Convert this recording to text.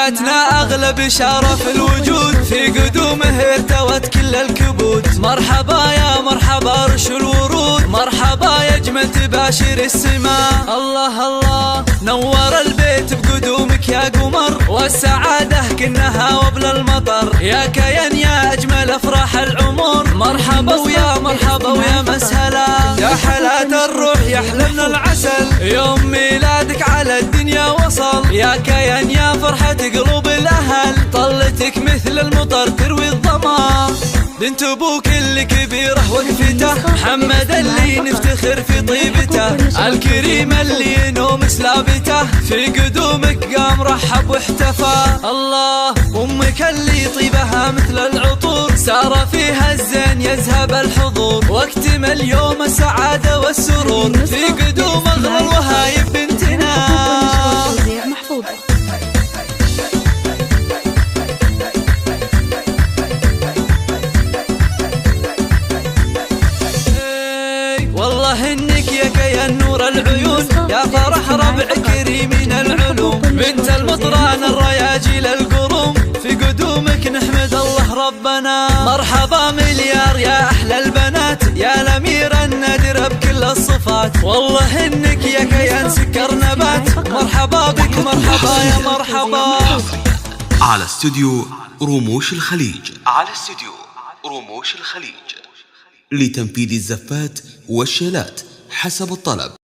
جاتنا أغلى بشارة في الوجود، في قدومه ارتوت كل الكبود. مرحبا يا مرحبا رش الورود، مرحبا يا أجمل تباشر السماء. الله الله نور البيت بقدومك يا قمر، والسعادة كنها وبل المطر. يا كيان يا أجمل أفراح العمر، مرحبا ويا مرحبا ويا مسهلا. يا حلاة الروح يا حلمنا العسل، يوم ميلادك على الدنيا وصل. يا كيان يا فرحة قلوب الأهل، طلتك مثل المطر تروي الظما. بنت ابوك اللي كبيره وقفته، محمد اللي نفتخر في طيبته، الكريم اللي ينوم سلابته، في قدومك قام رحب واحتفى. الله امك اللي طيبها مثل العطور، سار فيها الزين يذهب الحضور، واكتمل يوم السعاده والسرور، في قدوم اغلى الوهايب بنتنا. والله انك يا كيان نور العيون، يا فرح ربع كريمين العلوم، بنت المطران الرياجيل القروم، في قدومك نحمد الله ربنا. مرحبا مليار يا احلى البنات، يا الاميره النادره بكل الصفات. والله انك يا كيان سكر نبات، مرحبا بك مرحبا يا مرحبا. على استوديو رموش الخليج، على استوديو رموش الخليج، لتنفيذ الزفات والشيلات حسب الطلب.